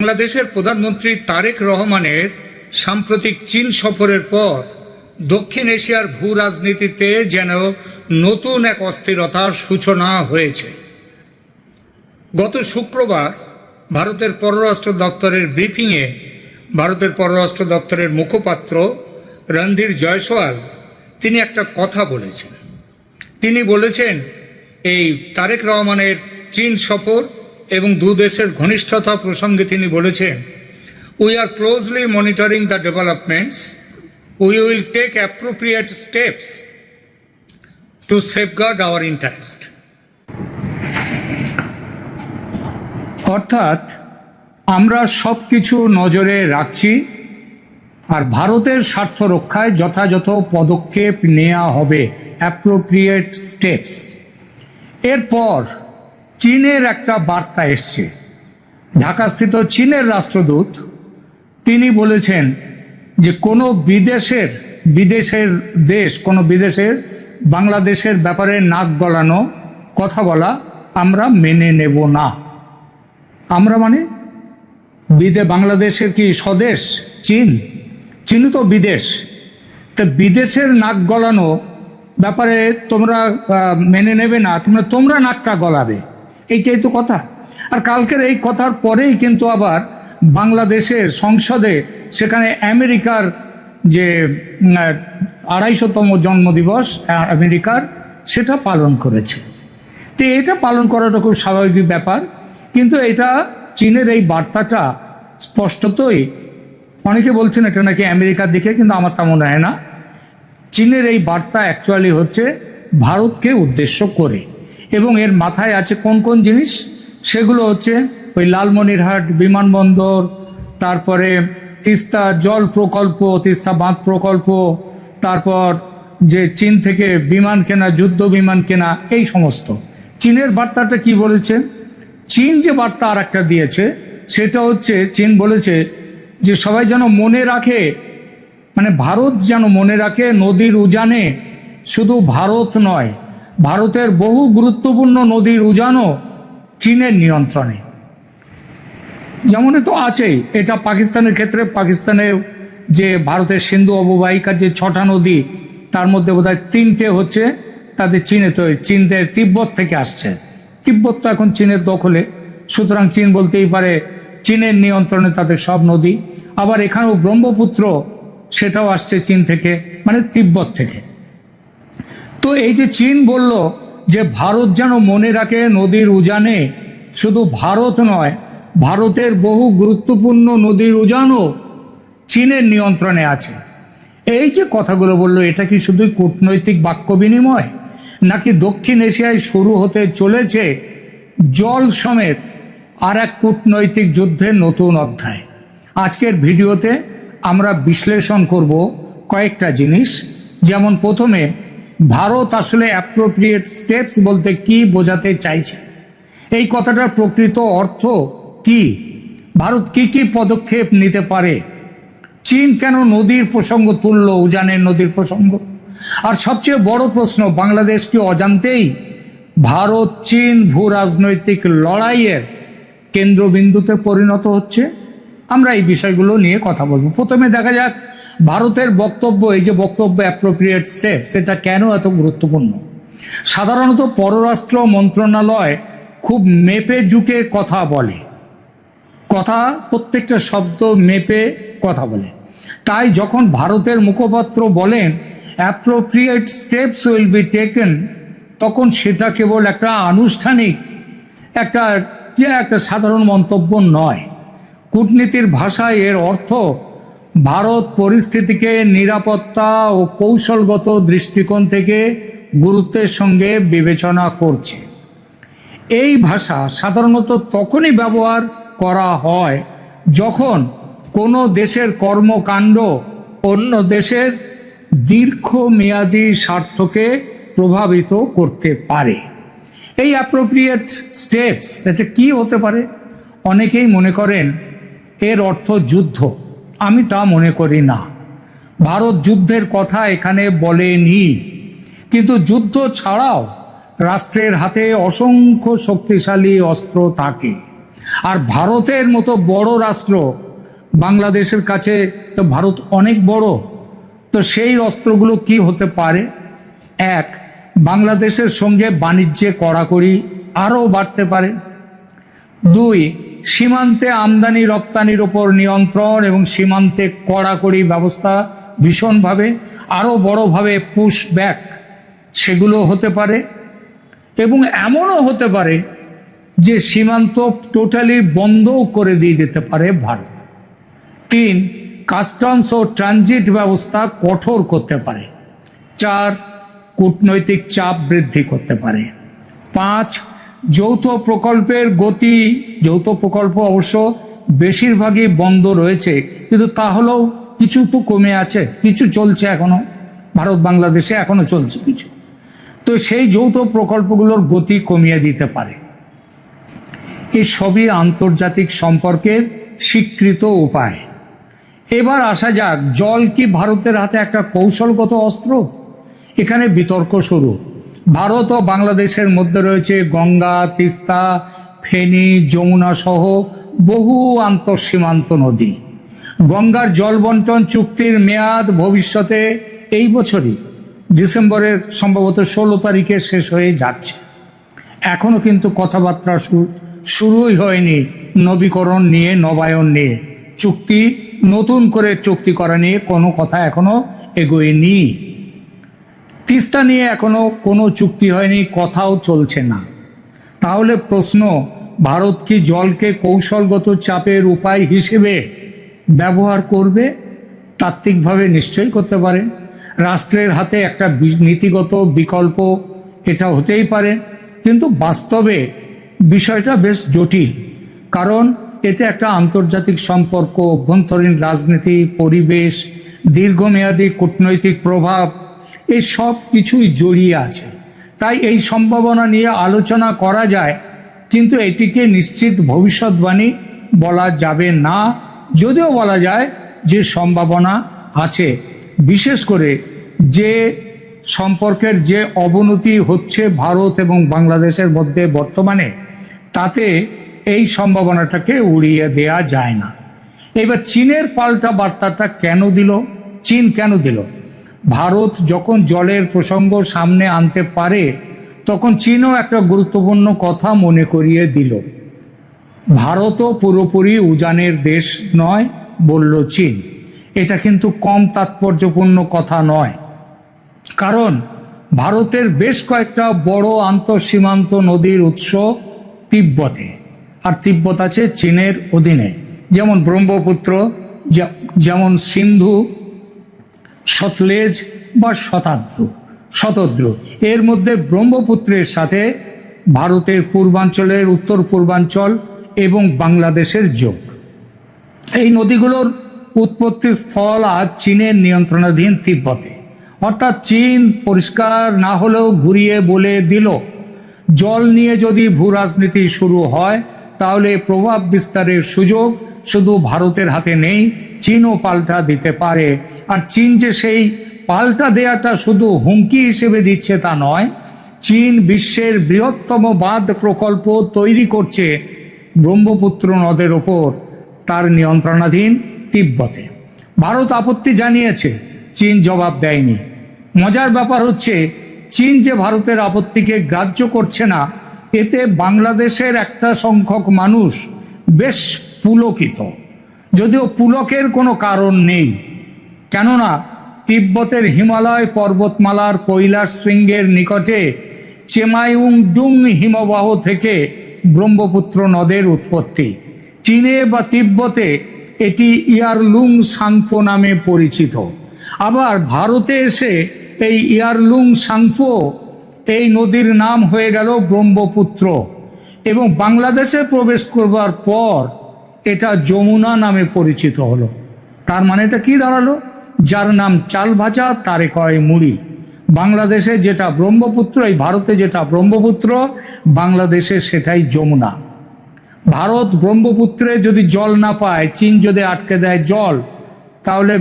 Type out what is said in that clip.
বাংলাদেশের প্রধানমন্ত্রী তারেক রহমানের সাম্প্রতিক চীন সফরের পর দক্ষিণ এশিয়ার ভূ রাজনীতিতে যেন নতুন এক অস্থিরতার সূচনা হয়েছে। গত শুক্রবার ভারতের পররাষ্ট্র দপ্তরের ব্রিফিংয়ে ভারতের পররাষ্ট্র দপ্তরের মুখপাত্র রণধীর জয়সওয়াল তিনি একটা কথা বলেছেন। তিনি বলেছেন এই তারেক রহমানের চীন সফর এবং দু দেশের ঘনিষ্ঠতা প্রসঙ্গে তিনি বলেছেন, we are closely monitoring the developments, we will take appropriate steps to safeguard our interest. অর্থাৎ আমরা সব কিছু নজরে রাখছি আর ভারতের স্বার্থ রক্ষায় যথাযথ পদক্ষেপ নেওয়া হবে, অ্যাপ্রোপ্রিয়েট স্টেপস। এরপর চীনের একটা বার্তা এসছে। ঢাকাস্থিত চীনের রাষ্ট্রদূত তিনি বলেছেন যে কোনো বিদেশের বাংলাদেশের ব্যাপারে নাক গলানো কথা বলা আমরা মেনে নেব না। আমরা মানে বাংলাদেশের কি স্বদেশ চীন? চীন তো বিদেশ। তা বিদেশের নাক গলানো ব্যাপারে তোমরা মেনে নেবে না, তোমরা নাকটা গলাবে, এইটাই তো কথা। আর কালকের এই কথার পরেই কিন্তু আবার বাংলাদেশের সংসদে সেখানে আমেরিকার যে 250তম জন্মদিবস আমেরিকার, সেটা পালন করেছে। তো এটা পালন করাটা খুব স্বাভাবিক ব্যাপার, কিন্তু এটা চীনের এই বার্তাটা স্পষ্টতই, অনেকে বলছেন এটা নাকি আমেরিকার দিকে, কিন্তু আমার তা মনে হয় না। চীনের এই বার্তা অ্যাকচুয়ালি হচ্ছে ভারতকে উদ্দেশ্য করে, এবং এর মাথায় আছে কোন কোন জিনিস, সেগুলো হচ্ছে ওই লালমনিরহাট বিমানবন্দর, তারপরে তিস্তা জল প্রকল্প, তিস্তা বাঁধ প্রকল্প, তারপর যে চীন থেকে বিমান কেনা, যুদ্ধ বিমান কেনা, এই সমস্ত। চীনের বার্তাটা কি বলেছে? চীন যে বার্তা আর একটা দিয়েছে সেটা হচ্ছে, চীন বলেছে যে সবাই যেন মনে রাখে, মানে ভারত যেন মনে রাখে নদীর উজানে শুধু ভারত নয়, ভারতের বহু গুরুত্বপূর্ণ নদীর উজানও চীনের নিয়ন্ত্রণে। যেমন তো আছেই, এটা পাকিস্তানের ক্ষেত্রে, পাকিস্তানের যে ভারতের সিন্ধু অববাহিকার যে 6টা নদী, তার মধ্যে বোধহয় 3টে হচ্ছে তাদের চীনে, তো চীনদের তিব্বত থেকে আসছে। তিব্বত তো এখন চীনের দখলে, সুতরাং চীন বলতেই পারে চীনের নিয়ন্ত্রণে তাদের সব নদী। আবার এখানেও ব্রহ্মপুত্র, সেটাও আসছে চীন থেকে, মানে তিব্বত থেকে। তো এই যে চীন বলল যে ভারত যেন মনে রাখে নদীর উজানে শুধু ভারত নয়, ভারতের বহু গুরুত্বপূর্ণ নদীর উজানও চীনের নিয়ন্ত্রণে আছে। এই যে কথাগুলো বললো, এটা কি শুধুই কূটনৈতিক বাক্য বিনিময়, নাকি দক্ষিণ এশিয়ায় শুরু হতে চলেছে জল সমেত আর এক কূটনৈতিক যুদ্ধের নতুন অধ্যায়? আজকের ভিডিওতে আমরা বিশ্লেষণ করব কয়েকটা জিনিস। যেমন প্রথমে, ভারত আসলে অ্যাপ্রোপ্রিয়েট স্টেপস বলতে কি বোঝাতে চাইছে, এই কথাটার প্রকৃত অর্থ কি, ভারত কি কি পদক্ষেপ নিতে পারে, চীন কেন নদীর প্রসঙ্গ তুললো, উজানের নদীর প্রসঙ্গ, আর সবচেয়ে বড় প্রশ্ন, বাংলাদেশ কি অজান্তেই ভারত চীন ভূ রাজনৈতিক লড়াইয়ের কেন্দ্রবিন্দুতে পরিণত হচ্ছে? আমরা এই বিষয়গুলো নিয়ে কথা বলবো। প্রথমে দেখা যাক ভারতের বক্তব্য, এই যে বক্তব্য অ্যাপ্রোপ্রিয়েট স্টেপ, সেটা কেন এত গুরুত্বপূর্ণ। সাধারণত পররাষ্ট্র মন্ত্রণালয় খুব মেপে ঝুঁকে কথা বলে, প্রত্যেকটা শব্দ মেপে কথা বলে। তাই যখন ভারতের মুখপাত্র বলেন appropriate steps will be taken, তখন সেটা কেবল একটা আনুষ্ঠানিক একটা সাধারণ মন্তব্য নয়। কূটনীতির ভাষায় এর অর্থ ভারত পরিস্থিতিকে নিরাপত্তা ও কৌশলগত দৃষ্টিকোণ থেকে গুরুত্বের সঙ্গে বিবেচনা করছে। এই ভাষা সাধারণত তখনই ব্যবহার করা হয় যখন কোনো দেশের কর্মকাণ্ড অন্য দেশের দীর্ঘমেয়াদী স্বার্থকে প্রভাবিত করতে পারে। এই অ্যাপ্রোপ্রিয়েট স্টেপস, এটা কি হতে পারে? অনেকেই মনে করেন এর অর্থ যুদ্ধ। আমি তা মনে করি না। ভারত যুদ্ধের কথা এখানে বলেনি, কিন্তু যুদ্ধ ছাড়াও রাষ্ট্রের হাতে অসংখ্য শক্তিশালী অস্ত্র থাকে। আর ভারতের মতো বড় রাষ্ট্র, বাংলাদেশের কাছে তো ভারত অনেক বড়, তো সেই অস্ত্রগুলো কি হতে পারে? এক, বাংলাদেশের সঙ্গে বাণিজ্যে কড়াকড়ি আরও বাড়তে পারে। দুই, সীমান্তে আমদানি রপ্তানির ওপর নিয়ন্ত্রণ এবং সীমান্তে কড়াকড়ি ব্যবস্থা ভীষণভাবে আরও বড়ভাবে পুশ ব্যাক সেগুলো হতে পারে। এবং এমনও হতে পারে যে সীমান্ত টোটালি বন্ধও করে দিয়ে দিতে পারে ভারত। তিন, কাস্টমস ও ট্রানজিট ব্যবস্থা কঠোর করতে পারে। চার, কূটনৈতিক চাপ বৃদ্ধি করতে পারে। পাঁচ, যৌথ প্রকল্পের গতি, যৌথ প্রকল্প অবশ্য বেশিরভাগই বন্ধ রয়েছে, কিন্তু তাহলেও কিছু তো কমে আছে, কিছু চলছে এখনো, ভারত বাংলাদেশে এখনো চলছে কিছু, তো সেই যৌথ প্রকল্পগুলোর গতি কমিয়ে দিতে পারে। এই সবই আন্তর্জাতিক সম্পর্কের স্বীকৃত উপায়। এবার আসা যাক, জল কি ভারতের হাতে একটা কৌশলগত অস্ত্র? এখানে বিতর্ক শুরু। ভারত ও বাংলাদেশের মধ্যে রয়েছে গঙ্গা, তিস্তা, ফেনী, যমুনা সহ বহু আন্তঃসীমান্ত নদী। গঙ্গার জল বন্টন চুক্তির মেয়াদ ভবিষ্যতে এই বছরই ডিসেম্বরের সম্ভবত 16 তারিখে শেষ হয়ে যাচ্ছে। এখনো কিন্তু কথাবার্তা শুরুই হয়নি নবীকরণ নিয়ে, নবায়ন নিয়ে, চুক্তি নতুন করে চুক্তি করা নিয়ে কোনো কথা এখনো এগোয়নি। তিস্তা নিয়ে এখনো কোনো চুক্তি হয়নি, কথাও চলছে না। তাহলে প্রশ্ন, ভারত কি জলকে কৌশলগত চাপের উপায় হিসেবে ব্যবহার করবে? তাত্ত্বিকভাবে নিশ্চয়ই করতে পারে। রাষ্ট্রের হাতে একটা নীতিগত বিকল্প এটা হতেই পারে, কিন্তু বাস্তবে বিষয়টা বেশ জটিল, কারণ এতে একটা আন্তর্জাতিক সম্পর্ক, অভ্যন্তরীণ রাজনীতি, পরিবেশ, দীর্ঘমেয়াদী কূটনৈতিক প্রভাব, এই সব কিছুই জড়িয়ে আছে। তাই এই সম্ভাবনা নিয়ে আলোচনা করা যায়, কিন্তু এটিকে নিশ্চিত ভবিষ্যৎবাণী বলা যাবে না। যদিও বলা যায় যে সম্ভাবনা আছে, বিশেষ করে যে সম্পর্কের যে অবনতি হচ্ছে ভারত এবং বাংলাদেশের মধ্যে বর্তমানে, তাতে এই সম্ভাবনাটাকে উড়িয়ে দেয়া যায় না। এবার চীনের পাল্টা বার্তাটা কেন দিল? চীন কেন দিল? ভারত যখন জলের প্রসঙ্গ সামনে আনতে পারে, তখন চীনও একটা গুরুত্বপূর্ণ কথা মনে করিয়ে দিল। ভারতও পুরোপুরি উজানের দেশ নয় বলল চীন। এটা কিন্তু কম তাৎপর্যপূর্ণ কথা নয়, কারণ ভারতের বেশ কয়েকটা বড় আন্তঃসীমান্ত নদীর উৎস তিব্বতে, আর তিব্বত আছে চীনের অধীনে, যেমন ব্রহ্মপুত্র, যেমন সিন্ধু, সতলেজ বা শতদ্রু। এর মধ্যে ব্রহ্মপুত্রের সাথে ভারতের পূর্বাঞ্চলের, উত্তর পূর্বাঞ্চল এবং বাংলাদেশের যোগ। এই নদীগুলোর উৎপত্তি স্থল আজ চীনের নিয়ন্ত্রণাধীন তিব্বতে। অর্থাৎ চীন পরিষ্কার না হলেও ঘুরিয়ে বলে দিল, জল নিয়ে যদি ভূ রাজনীতি শুরু হয়, তাহলে প্রভাব বিস্তারের সুযোগ শুধু ভারতের হাতে নেই, চীনও পাল্টা দিতে পারে। আর চীন যে সেই পাল্টা দেয়াটা শুধু হুমকি হিসেবে দিচ্ছে তা নয়, চীন বিশ্বের বৃহত্তম বাঁধ প্রকল্প তৈরি করছে ব্রহ্মপুত্র নদের ওপর, তার নিয়ন্ত্রণাধীন তিব্বতে। ভারত আপত্তি জানিয়েছে, চীন জবাব দেয়নি। মজার ব্যাপার হচ্ছে, চীন যে ভারতের আপত্তিকে গ্রাহ্য করছে না, এতে বাংলাদেশের একটা সংখ্যক মানুষ বেশ পুলকিত। যদিও পুলকের কোনো কারণ নেই, কেননা তিব্বতের হিমালয় পর্বতমালার কৈলাস শৃঙ্গের নিকটে চেমাইউংডুং হিমবাহ থেকে ব্রহ্মপুত্র নদের উৎপত্তি। চীনে বা তিব্বতে এটি ইয়ারলুং সাংপো নামে পরিচিত। আবার ভারতে এসে এই ইয়ারলুং সাংপো, এই নদীর নাম হয়ে গেল ব্রহ্মপুত্র, এবং বাংলাদেশে প্রবেশ করবার পর এটা যমুনা নামে পরিচিত হলো। তার মানে এটা কি দাঁড়ালো? যার নাম চাল ভাজা তারে কয় মুড়ি। বাংলাদেশে যেটা ব্রহ্মপুত্র, এই ভারতে যেটা ব্রহ্মপুত্র, বাংলাদেশে সেটাই যমুনা। ভারত ব্রহ্মপুত্রে যদি জল না পায়, চীন যদি আটকে দেয় জল, তাহলে